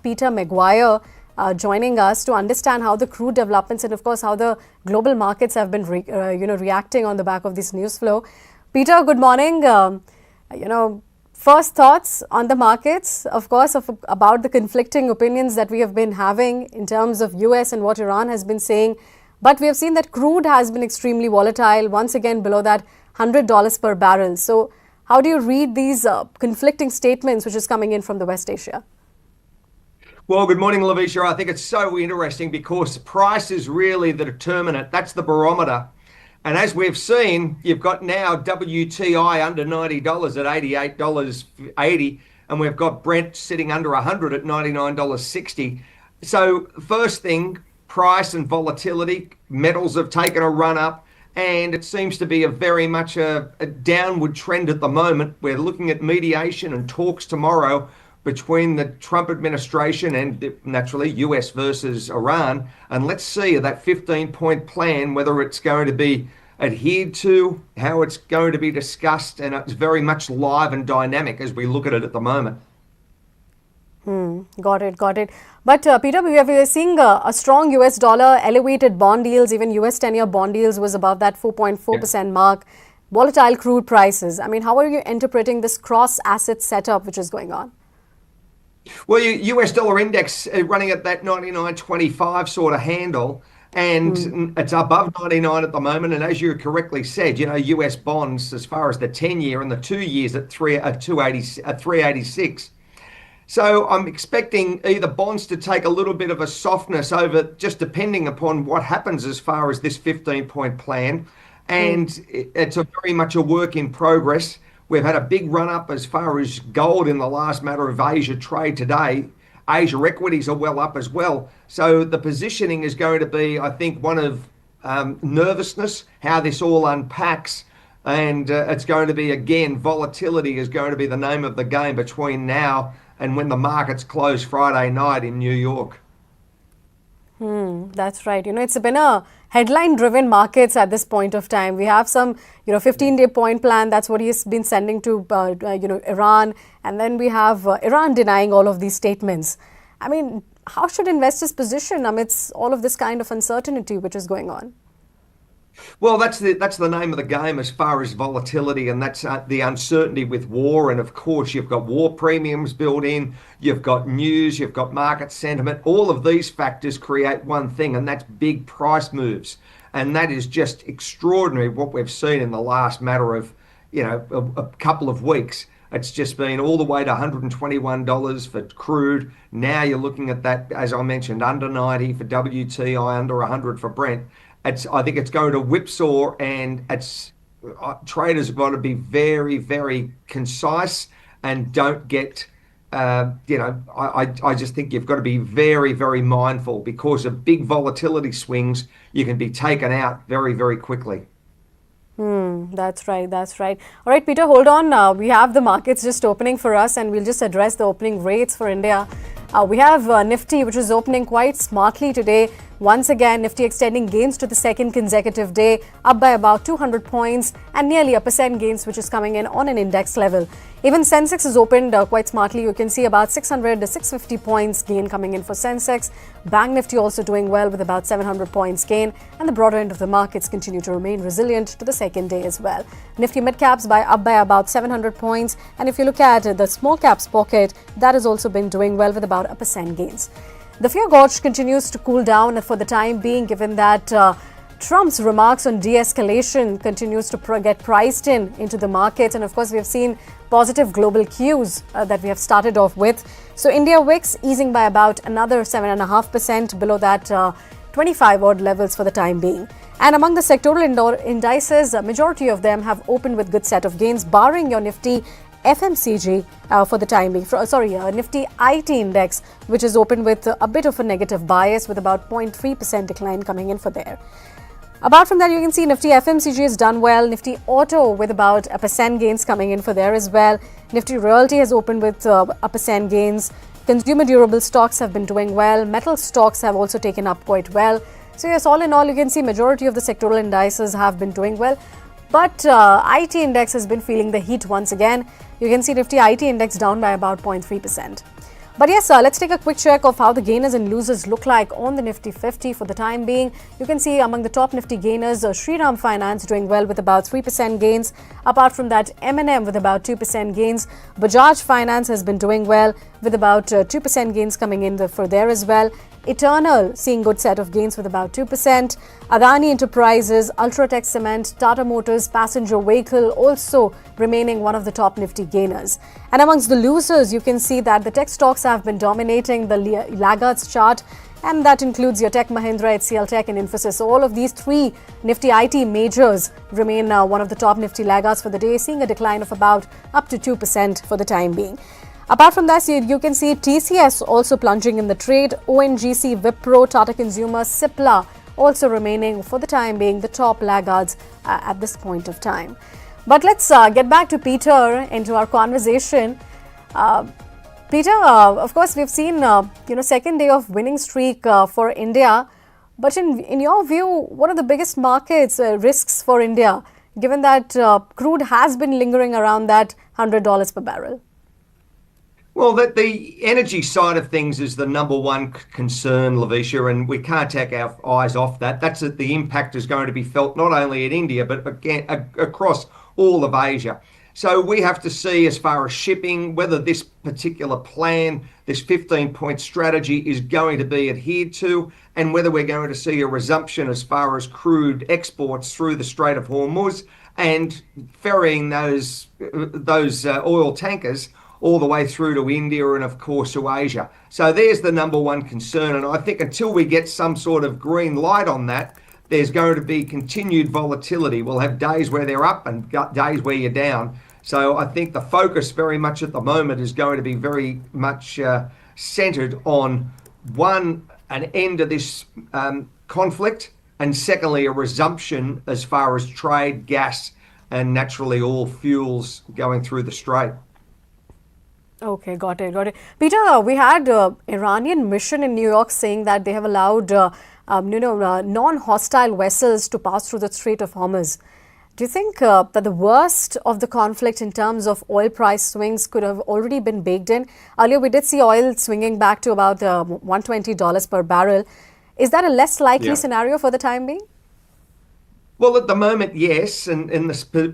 Peter Maguire joining us to understand how the crude developments and, of course, how the global markets have been reacting on the back of this news flow. Peter, good morning. First thoughts on the markets, of course, about the conflicting opinions that we have been having in terms of US and what Iran has been saying. But we have seen that crude has been extremely volatile, once again below that $100 per barrel. So how do you read these conflicting statements which is coming in from the West Asia? Well, good morning, Lovisha. I think it's so interesting because price is really the determinant. That's the barometer. And as we've seen, you've got now WTI under $90 at $88.80, and we've got Brent sitting under 100 at $99.60. So first thing, price and volatility, metals have taken a run up, and it seems to be very much a downward trend at the moment. We're looking at mediation and talks tomorrow between the Trump administration and naturally US versus Iran. And let's see that 15-point plan, whether it's going to be adhered to, how it's going to be discussed, and it's very much live and dynamic as we look at it at the moment. Got it. But Peter, we are seeing a strong US dollar, elevated bond yields, even US 10-year bond yields was above that 4.4% mark, volatile crude prices. I mean, how are you interpreting this cross-asset setup which is going on? Well, US dollar index running at that 99.25 sort of handle, and it's above 99 at the moment. And as you correctly said, US bonds, as far as the 10-year and the 2 years at 386. So I'm expecting either bonds to take a little bit of a softness over, just depending upon what happens as far as this 15-point plan. And it's very much a work in progress. We've had a big run up as far as gold in the last matter of Asia trade today. Asia equities are well up as well. So the positioning is going to be, I think, one of nervousness, how this all unpacks. And it's going to be, again, volatility is going to be the name of the game between now and when the markets close Friday night in New York. That's right. It's been a headline-driven markets at this point of time. We have some, 15-day point plan. That's what he's been sending to, Iran. And then we have Iran denying all of these statements. I mean, how should investors position amidst all of this kind of uncertainty which is going on? Well, that's the name of the game as far as volatility, and that's the uncertainty with war. And of course, you've got war premiums built in, you've got news, you've got market sentiment. All of these factors create one thing, and that's big price moves. And that is just extraordinary what we've seen in the last matter of, a couple of weeks. It's just been all the way to $121 for crude. Now you're looking at that, as I mentioned, under 90 for WTI, under 100 for Brent. I think it's going to whipsaw, and traders have got to be very, very concise and don't get, I just think you've got to be very, very mindful because of big volatility swings. You can be taken out very, very quickly. That's right. All right, Peter, hold on. We have the markets just opening for us, and we'll just address the opening rates for India. We have Nifty, which is opening quite smartly today. Once again, Nifty extending gains to the second consecutive day, up by about 200 points and nearly 1% gains, which is coming in on an index level. Even Sensex is opened quite smartly. You can see about 600 to 650 points gain coming in for Sensex. Bank Nifty also doing well with about 700 points gain, and the broader end of the markets continue to remain resilient to the second day as well. Nifty mid caps up by about 700 points, and if you look at the small caps pocket, that has also been doing well with about 1% gains. The fear gauge continues to cool down for the time being, given that Trump's remarks on de-escalation continues to get priced into the markets. And of course, we have seen positive global cues that we have started off with. So India VIX easing by about another 7.5% below that 25 odd levels for the time being. And among the sectoral indices, a majority of them have opened with good set of gains, barring your Nifty FMCG for the time being. Nifty IT index, which is open with a bit of a negative bias with about 0.3% decline coming in for there. Apart from that, you can see Nifty FMCG has done well. Nifty Auto with about 1% gains coming in for there as well. Nifty Realty has opened with 1% gains. Consumer durable stocks have been doing well. Metal stocks have also taken up quite well. So yes, all in all, you can see majority of the sectoral indices have been doing well. But IT index has been feeling the heat once again. You can see Nifty IT index down by about 0.3%. But yes, let's take a quick check of how the gainers and losers look like on the Nifty 50 for the time being. You can see among the top Nifty gainers, Shriram Finance doing well with about 3% gains. Apart from that, M&M with about 2% gains. Bajaj Finance has been doing well with about 2% gains coming in for there as well. Eternal seeing good set of gains with about 2%. Adani Enterprises, Ultratech Cement, Tata Motors Passenger Vehicle also remaining one of the top Nifty gainers. And amongst the losers, you can see that the tech stocks have been dominating the laggards chart, and that includes your Tech Mahindra, HCL Tech and Infosys. So all of these three Nifty IT majors remain one of the top Nifty laggards for the day, seeing a decline of about up to 2% for the time being. Apart from that, you can see TCS also plunging in the trade, ONGC, Wipro, Tata Consumer, Cipla also remaining for the time being the top laggards at this point of time. But let's get back to Peter into our conversation. Peter, of course, we've seen second day of winning streak for India. But in your view, what are the biggest markets risks for India, given that crude has been lingering around that $100 per barrel? Well, the energy side of things is the number one concern, Lovisha, and we can't take our eyes off that. The impact is going to be felt not only in India, but again across all of Asia. So we have to see, as far as shipping, whether this particular plan, this 15-point strategy, is going to be adhered to, and whether we're going to see a resumption as far as crude exports through the Strait of Hormuz and ferrying those oil tankers all the way through to India and, of course, to Asia. So there's the number one concern. And I think until we get some sort of green light on that, there's going to be continued volatility. We'll have days where they're up and days where you're down. So I think the focus very much at the moment is going to be very much centered on, one, an end of this conflict, and secondly, a resumption as far as trade, gas, and naturally all fuels going through the strait. Okay, got it. Peter, we had Iranian mission in New York saying that they have allowed non-hostile vessels to pass through the Strait of Hormuz. Do you think that the worst of the conflict in terms of oil price swings could have already been baked in? Earlier, we did see oil swinging back to about $120 per barrel. Is that a less likely scenario for the time being? Well, at the moment, yes, and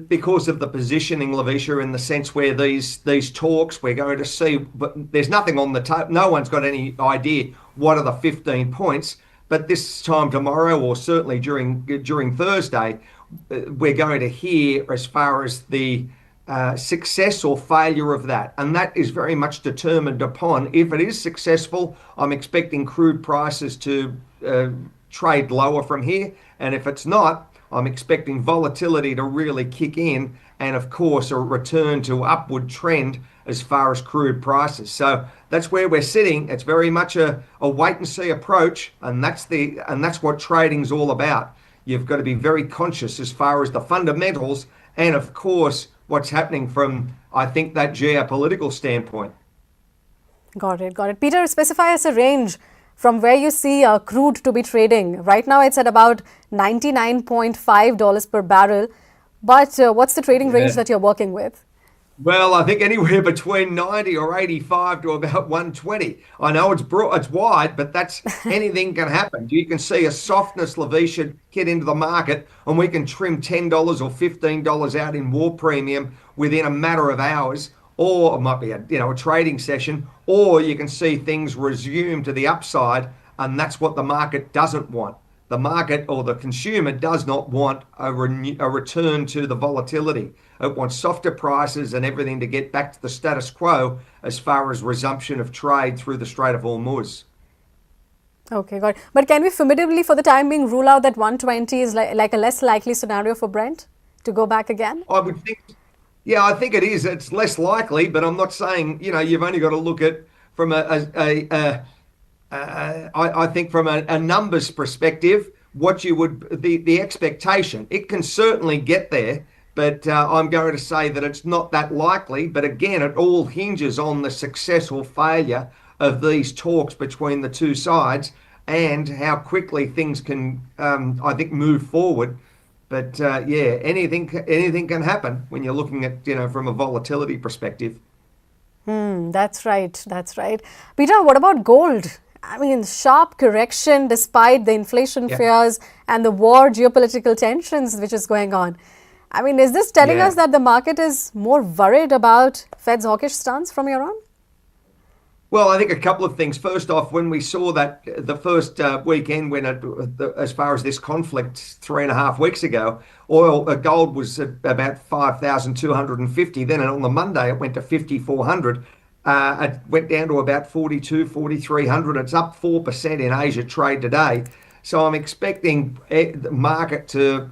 because of the positioning, Lovisha, in the sense where these talks, we're going to see, but there's nothing on the table. No one's got any idea what are the 15 points. But this time tomorrow, or certainly during Thursday, we're going to hear as far as the success or failure of that, and that is very much determined upon. If it is successful, I'm expecting crude prices to trade lower from here, and if it's not, I'm expecting volatility to really kick in, and of course a return to upward trend as far as crude prices. So that's where we're sitting. It's very much a wait and see approach, and that's what trading's all about. You've got to be very conscious as far as the fundamentals, and of course what's happening from, I think, that geopolitical standpoint. Got it. Peter, specify us a range from where you see crude to be trading. Right now it's at about $99.5 per barrel. But what's the trading range that you're working with? Well, I think anywhere between 90 or 85 to about 120. I know it's broad, it's wide, but that's anything can happen. You can see a softness, Lovisha, get into the market, and we can trim $10 or $15 out in war premium within a matter of hours. Or it might be a trading session, or you can see things resume to the upside, and that's what the market doesn't want. The market or the consumer does not want a return to the volatility. It wants softer prices and everything to get back to the status quo as far as resumption of trade through the Strait of Hormuz. Okay, got it. But can we affirmatively, for the time being, rule out that 120 is like a less likely scenario for Brent to go back again? I would think. Yeah, I think it is. It's less likely, but I'm not saying, you've only got to look at from I think from a numbers perspective, what you would, the expectation, it can certainly get there, but I'm going to say that it's not that likely. But again, it all hinges on the success or failure of these talks between the two sides and how quickly things can, I think, move forward. But anything can happen when you're looking at, from a volatility perspective. That's right. That's right. Peter, what about gold? I mean, sharp correction despite the inflation Yeah. fears and the war geopolitical tensions which is going on. I mean, is this telling us Yeah. that the market is more worried about Fed's hawkish stance from here on? Well, I think a couple of things. First off, when we saw that the first weekend, as far as this conflict 3.5 weeks ago, gold was at about 5,250. Then on the Monday, it went to 5,400. It went down to about 42, 4,300. It's up 4% in Asia trade today. So I'm expecting the market to,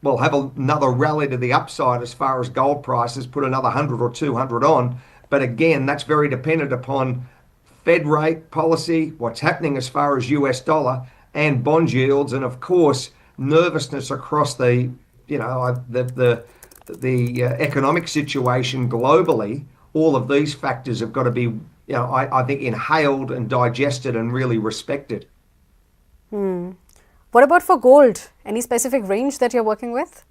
well, have another rally to the upside as far as gold prices, put another 100 or 200 on. But again, that's very dependent upon Fed rate policy, what's happening as far as US dollar and bond yields, and of course nervousness across the economic situation globally. All of these factors have got to be, I think, inhaled and digested and really respected. What about for gold? Any specific range that you're working with?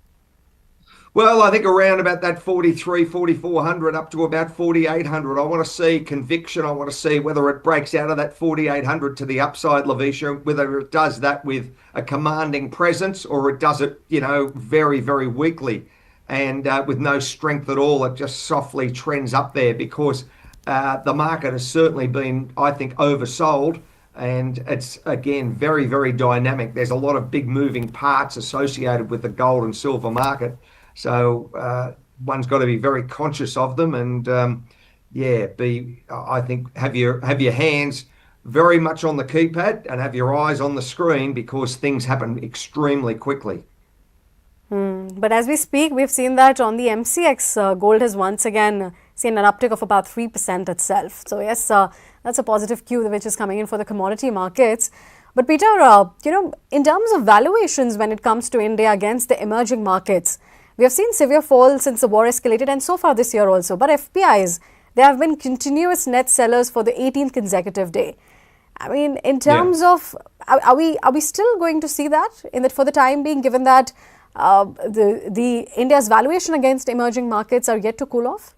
Well, I think around about that 43, 4,400 up to about 4,800. I want to see conviction. I want to see whether it breaks out of that 4,800 to the upside, Lovisha, whether it does that with a commanding presence or it does it, very, very weakly and with no strength at all. It just softly trends up there because the market has certainly been, I think, oversold. And it's, again, very, very dynamic. There's a lot of big moving parts associated with the gold and silver market. So one's got to be very conscious of them, and I think have your hands very much on the keypad and have your eyes on the screen because things happen extremely quickly. But as we speak, we've seen that on the MCX, gold has once again seen an uptick of about 3% itself. So yes, that's a positive cue which is coming in for the commodity markets. But Peter, in terms of valuations when it comes to India against the emerging markets, we have seen severe fall since the war escalated and so far this year also. But FPIs, they have been continuous net sellers for the 18th consecutive day. I mean, in terms of, are we still going to see that for the time being, given that the India's valuation against emerging markets are yet to cool off?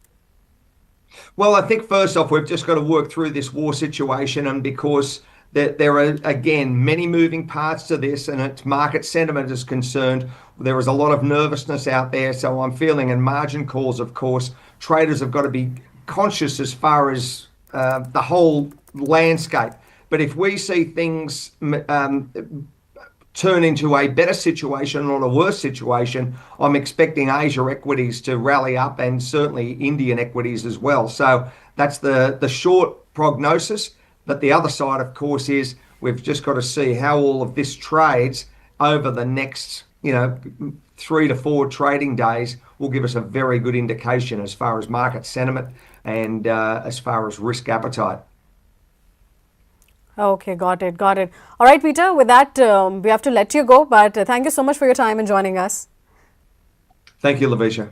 Well, I think first off, we've just got to work through this war situation, and because there are, again, many moving parts to this, and its market sentiment is concerned. There is a lot of nervousness out there, so I'm feeling in margin calls, of course, traders have got to be conscious as far as the whole landscape. But if we see things turn into a better situation, not a worse situation, I'm expecting Asia equities to rally up and certainly Indian equities as well. So that's the short prognosis. But the other side, of course, is we've just got to see how all of this trades over the next, 3 to 4 trading days will give us a very good indication as far as market sentiment and as far as risk appetite. Okay, got it. All right, Peter, with that, we have to let you go. But thank you so much for your time and joining us. Thank you, Lovisha.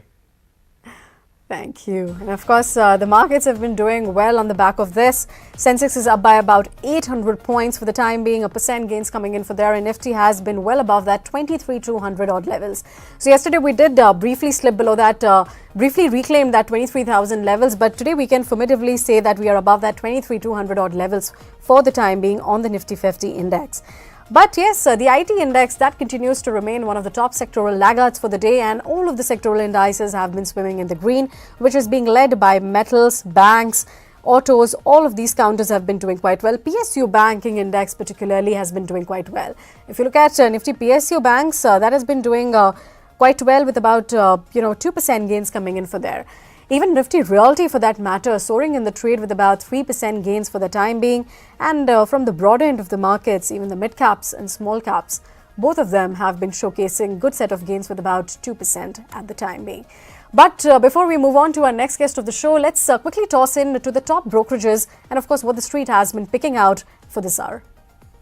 Thank you. And of course, the markets have been doing well on the back of this. Sensex is up by about 800 points for the time being, a percent gains coming in for there. And Nifty has been well above that 23,200 odd levels. So yesterday we did briefly slip below that, briefly reclaimed that 23,000 levels. But today we can affirmatively say that we are above that 23,200 odd levels for the time being on the Nifty 50 index. But yes, the IT index, that continues to remain one of the top sectoral laggards for the day, and all of the sectoral indices have been swimming in the green, which is being led by metals, banks, autos. All of these counters have been doing quite well. PSU banking index particularly has been doing quite well. If you look at Nifty PSU banks, that has been doing quite well with about 2% gains coming in for there. Even Nifty Realty, for that matter, soaring in the trade with about 3% gains for the time being. And from the broader end of the markets, even the mid caps and small caps, both of them have been showcasing good set of gains with about 2% at the time being. But before we move on to our next guest of the show, let's quickly toss in to the top brokerages and, of course, what the street has been picking out for this hour.